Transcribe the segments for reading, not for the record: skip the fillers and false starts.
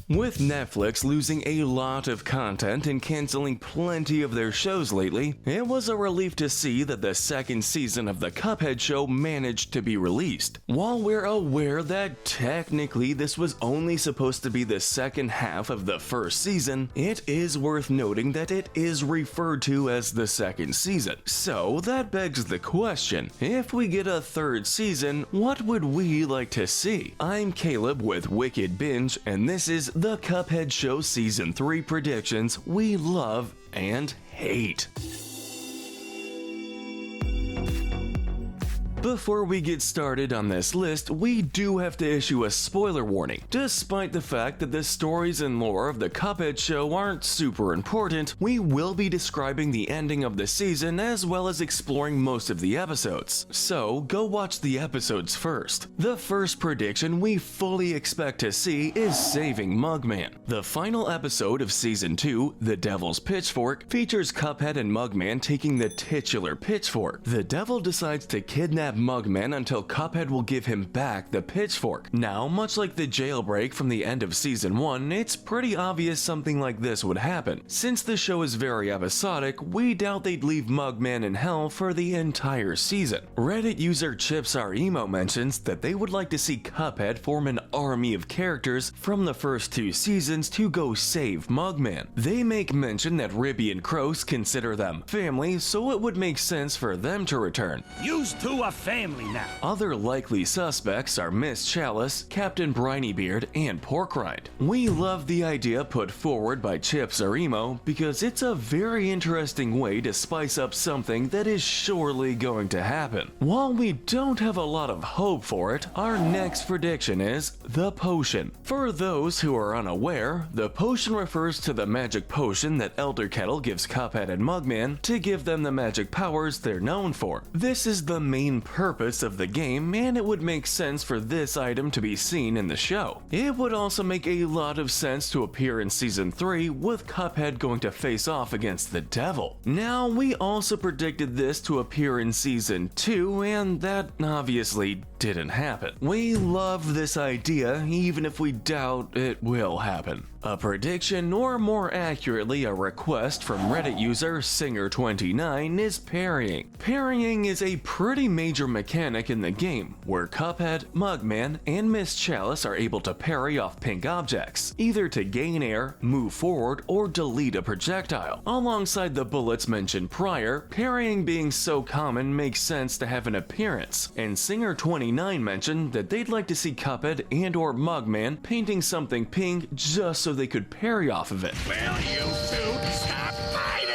With Netflix losing a lot of content and canceling plenty of their shows lately, it was a relief to see that the second season of the Cuphead Show managed to be released. While we're aware that technically this was only supposed to be the second half of the first season, it is worth noting that it is referred to as the second season. So that begs the question, if we get a third season, what would we like to see? I'm Caleb with Wicked Binge, and this is the Cuphead Show Season 3 predictions we love and hate. Before we get started on this list, we do have to issue a spoiler warning. Despite the fact that the stories and lore of the Cuphead Show aren't super important, we will be describing the ending of the season as well as exploring most of the episodes. So go watch the episodes first. The first prediction we fully expect to see is Saving Mugman. The final episode of Season 2, The Devil's Pitchfork, features Cuphead and Mugman taking the titular pitchfork. The devil decides to kidnap Mugman until Cuphead will give him back the pitchfork. Now, much like the jailbreak from the end of Season 1, it's pretty obvious something like this would happen. Since the show is very episodic, we doubt they'd leave Mugman in hell for the entire season. Reddit user ChipsRemo mentions that they would like to see Cuphead form an army of characters from the first 2 seasons to go save Mugman. They make mention that Ribby and Kroos consider them family, so it would make sense for them to return. Used to a family now. Other likely suspects are Miss Chalice, Captain Brinybeard, and Porkrind. We love the idea put forward by ChipsRemo because it's a very interesting way to spice up something that is surely going to happen. While we don't have a lot of hope for it, our next prediction is the potion. For those who are unaware, the potion refers to the magic potion that Elder Kettle gives Cuphead and Mugman to give them the magic powers they're known for. This is the main purpose of the game, and it would make sense for this item to be seen in the show. It would also make a lot of sense to appear in Season 3 with Cuphead going to face off against the devil. Now, we also predicted this to appear in Season 2, and that obviously didn't happen. We love this idea, even if we doubt it will happen. A prediction, or more accurately a request from Reddit user Singer29 is parrying. Parrying is a pretty major mechanic in the game, where Cuphead, Mugman, and Miss Chalice are able to parry off pink objects, either to gain air, move forward, or delete a projectile. Alongside the bullets mentioned prior, parrying being so common makes sense to have an appearance, and Singer29 mentioned that they'd like to see Cuphead and or Mugman painting something pink just so they could parry off of it. Will you two stop fighting?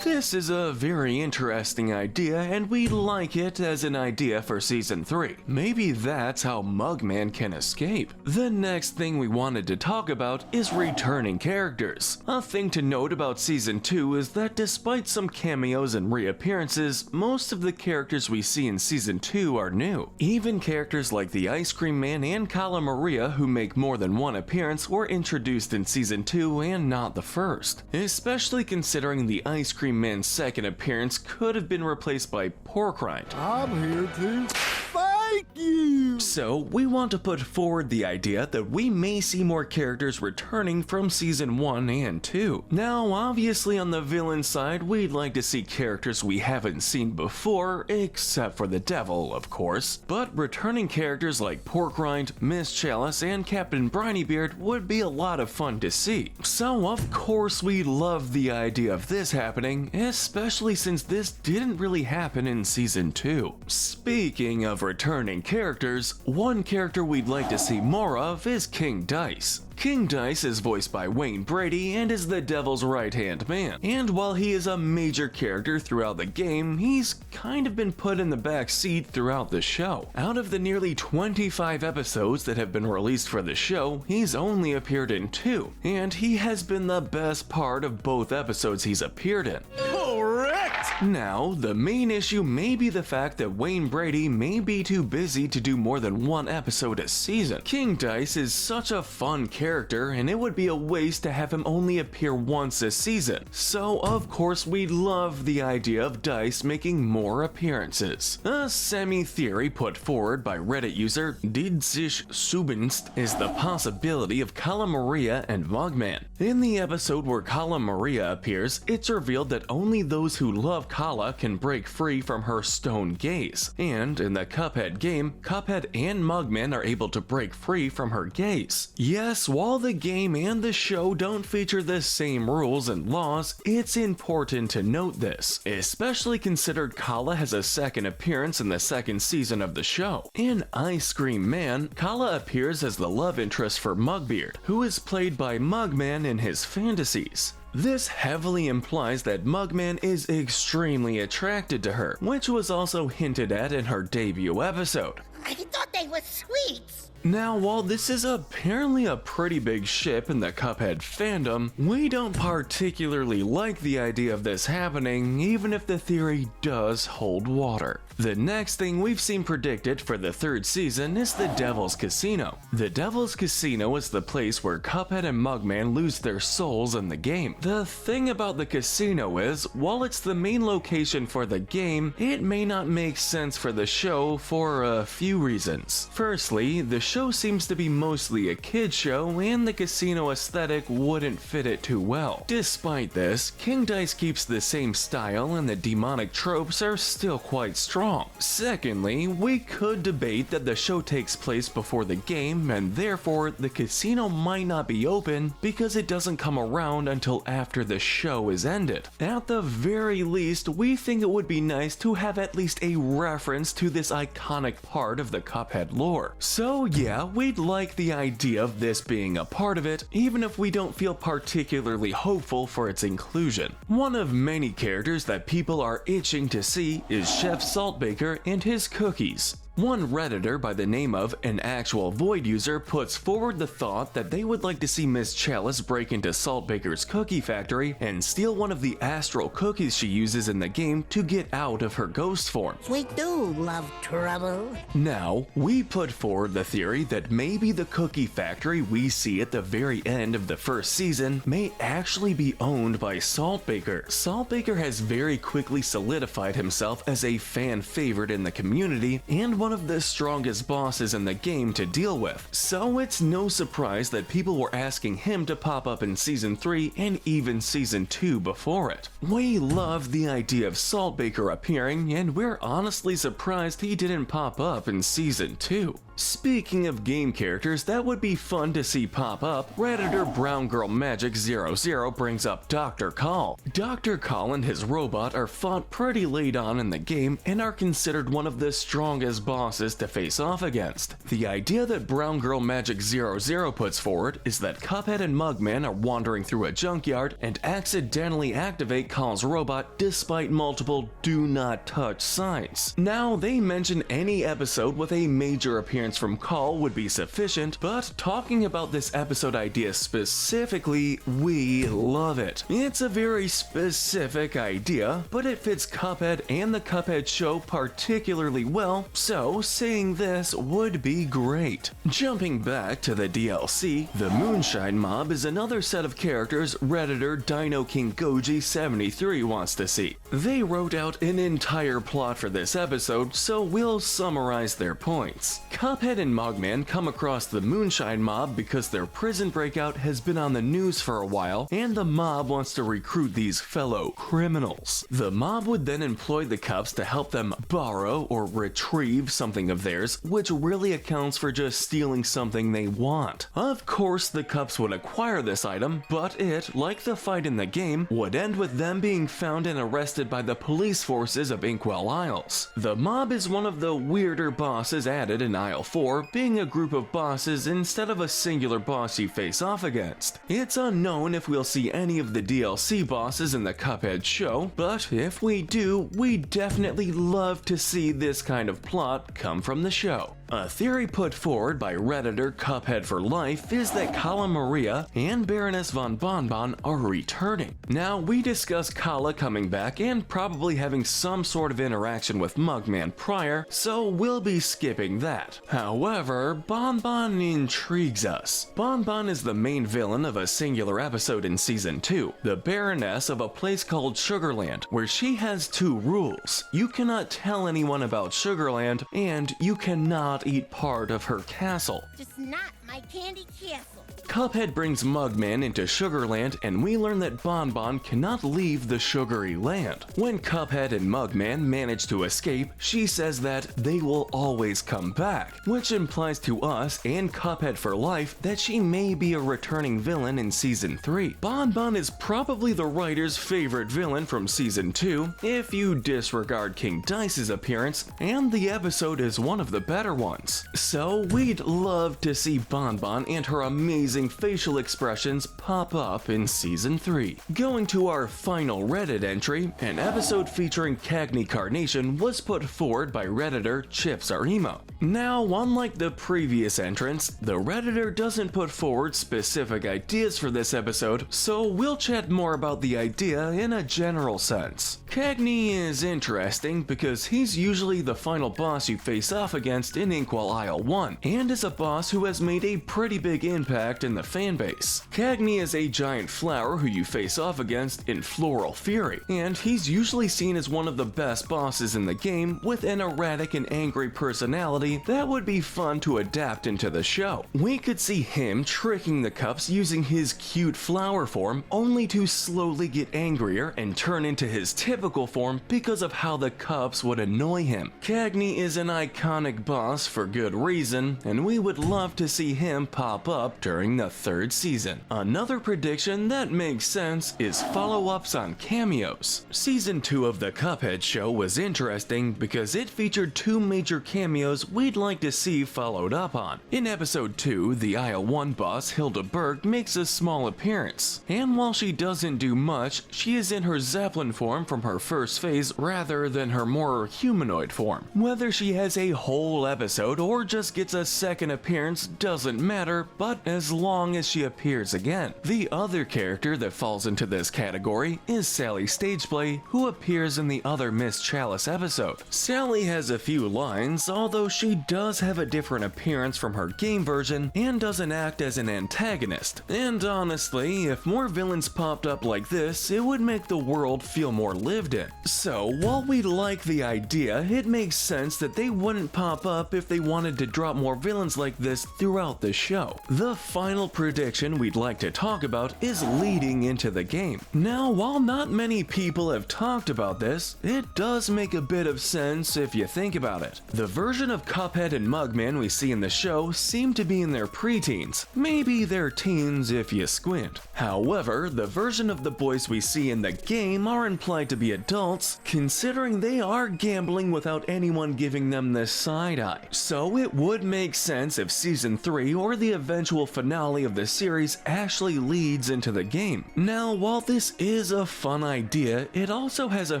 This is a very interesting idea, and we like it as an idea for Season 3. Maybe that's how Mugman can escape. The next thing we wanted to talk about is returning characters. A thing to note about Season 2 is that despite some cameos and reappearances, most of the characters we see in Season 2 are new. Even characters like the Ice Cream Man and Cala Maria, who make more than one appearance, were introduced in Season 2 and not the first. Especially considering the Ice Cream Man's second appearance could have been replaced by Porkrind. I'm here to thank you! So, we want to put forward the idea that we may see more characters returning from Season 1 and 2. Now, obviously on the villain side, we'd like to see characters we haven't seen before, except for the devil, of course. But returning characters like Porkrind, Miss Chalice, and Captain Brinybeard would be a lot of fun to see. So, of course we love the idea of this happening, especially since this didn't really happen in Season 2. Speaking of returning characters, one character we'd like to see more of is King Dice. King Dice is voiced by Wayne Brady and is the devil's right-hand man. And while he is a major character throughout the game, he's kind of been put in the back seat throughout the show. Out of the nearly 25 episodes that have been released for the show, he's only appeared in 2, and he has been the best part of both episodes he's appeared in. Correct! Now, the main issue may be the fact that Wayne Brady may be too busy to do more than one episode a season. King Dice is such a fun character, and it would be a waste to have him only appear once a season. So, of course, we love the idea of Dice making more appearances. A semi-theory put forward by Reddit user Did sich Subinst is the possibility of Cala Maria and Mugman. In the episode where Cala Maria appears, it's revealed that only those who love Cala can break free from her stone gaze, and in the Cuphead game, Cuphead and Mugman are able to break free from her gaze. Yes, while the game and the show don't feature the same rules and laws, it's important to note this, especially considered Cala has a second appearance in the second season of the show. In Ice Cream Man, Cala appears as the love interest for Mugbeard, who is played by Mugman in his fantasies. This heavily implies that Mugman is extremely attracted to her, which was also hinted at in her debut episode. I thought they were sweets. Now, while this is apparently a pretty big ship in the Cuphead fandom, we don't particularly like the idea of this happening, even if the theory does hold water. The next thing we've seen predicted for the third season is the Devil's Casino. The Devil's Casino is the place where Cuphead and Mugman lose their souls in the game. The thing about the casino is, while it's the main location for the game, it may not make sense for the show for a few reasons. Firstly, the show seems to be mostly a kid show, and the casino aesthetic wouldn't fit it too well. Despite this, King Dice keeps the same style and the demonic tropes are still quite strong. Secondly, we could debate that the show takes place before the game, and therefore the casino might not be open because it doesn't come around until after the show is ended. At the very least, we think it would be nice to have at least a reference to this iconic part of the Cuphead lore. So yeah, we'd like the idea of this being a part of it, even if we don't feel particularly hopeful for its inclusion. One of many characters that people are itching to see is Chef Saltbaker and his cookies. One Redditor by the name of An Actual Void User puts forward the thought that they would like to see Miss Chalice break into Saltbaker's cookie factory and steal one of the astral cookies she uses in the game to get out of her ghost form. We do love trouble. Now, we put forward the theory that maybe the cookie factory we see at the very end of the first season may actually be owned by Saltbaker. Saltbaker has very quickly solidified himself as a fan favorite in the community and one of the strongest bosses in the game to deal with, so it's no surprise that people were asking him to pop up in Season 3 and even Season 2 before it. We love the idea of Saltbaker appearing, and we're honestly surprised he didn't pop up in Season 2. Speaking of game characters that would be fun to see pop up, Redditor Brown Girl Magic 00 brings up Dr. Kahl. Dr. Kahl and his robot are fought pretty late on in the game and are considered one of the strongest bosses to face off against. The idea that Brown Girl Magic 00 puts forward is that Cuphead and Mugman are wandering through a junkyard and accidentally activate Kahl's robot despite multiple do not touch signs. Now, they mention any episode with a major appearance from Kahl would be sufficient, but talking about this episode idea specifically, we love it. It's a very specific idea, but it fits Cuphead and the Cuphead show particularly well, so saying this would be great. Jumping back to the DLC, the Moonshine Mob is another set of characters Redditor Dino King Goji 73 wants to see. They wrote out an entire plot for this episode, so we'll summarize their points. Cuphead and Mugman come across the Moonshine Mob because their prison breakout has been on the news for a while, and the mob wants to recruit these fellow criminals. The mob would then employ the Cups to help them borrow or retrieve something of theirs, which really accounts for just stealing something they want. Of course, the Cups would acquire this item, but it, like the fight in the game, would end with them being found and arrested by the police forces of Inkwell Isles. The mob is one of the weirder bosses added in Isle 4, being a group of bosses instead of a singular boss you face off against. It's unknown if we'll see any of the DLC bosses in the Cuphead show, but if we do, we definitely love to see this kind of plot come from the show. A theory put forward by Redditor Cuphead for Life is that Cala Maria and Baroness von Bonbon are returning. Now, we discussed Cala coming back and probably having some sort of interaction with Mugman prior, so we'll be skipping that. However, Bonbon intrigues us. Bonbon is the main villain of a singular episode in Season 2, the Baroness of a place called Sugarland, where she has two rules. You cannot tell anyone about Sugarland, and you cannot eat part of her castle. Just not my candy castle. Cuphead brings Mugman into Sugarland, and we learn that Bonbon cannot leave the sugary land. When Cuphead and Mugman manage to escape, she says that they will always come back, which implies to us and Cuphead for Life that she may be a returning villain in Season 3. Bonbon is probably the writer's favorite villain from Season 2, if you disregard King Dice's appearance, and the episode is one of the better ones. So we'd love to see Bonbon and her amazing facial expressions pop up in Season 3. Going to our final Reddit entry, an episode featuring Cagney Carnation was put forward by Redditor Chips Are Emo. Now, unlike the previous entrants, the Redditor doesn't put forward specific ideas for this episode, so we'll chat more about the idea in a general sense. Cagney is interesting because he's usually the final boss you face off against in Inkwell Isle 1, and is a boss who has made a pretty big impact in the fanbase. Cagney is a giant flower who you face off against in Floral Fury, and he's usually seen as one of the best bosses in the game with an erratic and angry personality that would be fun to adapt into the show. We could see him tricking the cups using his cute flower form, only to slowly get angrier and turn into his typical form because of how the cups would annoy him. Cagney is an iconic boss for good reason, and we would love to see him pop up during the 3rd season. Another prediction that makes sense is follow-ups on cameos. Season 2 of the Cuphead Show was interesting because it featured 2 major cameos we'd like to see followed up on. In episode 2, the Isle 1 boss Hilda Berg makes a small appearance, and while she doesn't do much, she is in her Zeppelin form from her first phase rather than her more humanoid form. Whether she has a whole episode or just gets a second appearance doesn't matter, but as long as she appears again. The other character that falls into this category is Sally Stageplay, who appears in the other Miss Chalice episode. Sally has a few lines, although she does have a different appearance from her game version and doesn't act as an antagonist. And honestly, if more villains popped up like this, it would make the world feel more lived in. So while we like the idea, it makes sense that they wouldn't pop up if they wanted to drop more villains like this throughout the show. The final prediction we'd like to talk about is leading into the game. Now, while not many people have talked about this, it does make a bit of sense if you think about it. The version of Cuphead and Mugman we see in the show seem to be in their preteens, maybe their teens if you squint. However, the version of the boys we see in the game are implied to be adults, considering they are gambling without anyone giving them the side eye. So it would make sense if Season 3 or the eventual finale of the series actually leads into the game. Now, while this is a fun idea, it also has a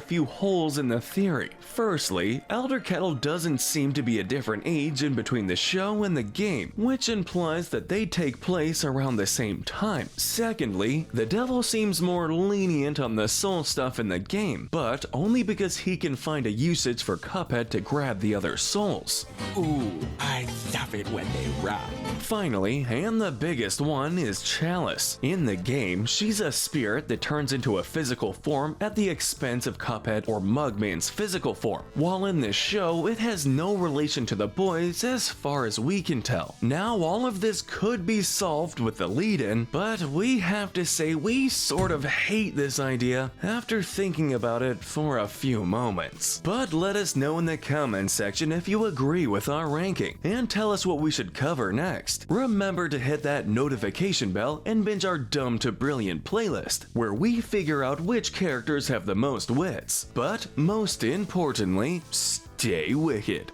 few holes in the theory. Firstly, Elder Kettle doesn't seem to be a different age in between the show and the game, which implies that they take place around the same time. Secondly, the devil seems more lenient on the soul stuff in the game, but only because he can find a usage for Cuphead to grab the other souls. Ooh, I love it when they run. Finally, and the biggest one, is Chalice. In the game, she's a spirit that turns into a physical form at the expense of Cuphead or Mugman's physical form, while in this show, it has no relation to the boys as far as we can tell. Now, all of this could be solved with the lead-in, but we have to say we sort of hate this idea after thinking about it for a few moments. But let us know in the comments section if you agree with our ranking, and tell us what we should cover next. Remember to hit that notification bell and binge our Dumb to Brilliant playlist, where we figure out which characters have the most wits. But most importantly, stay wicked.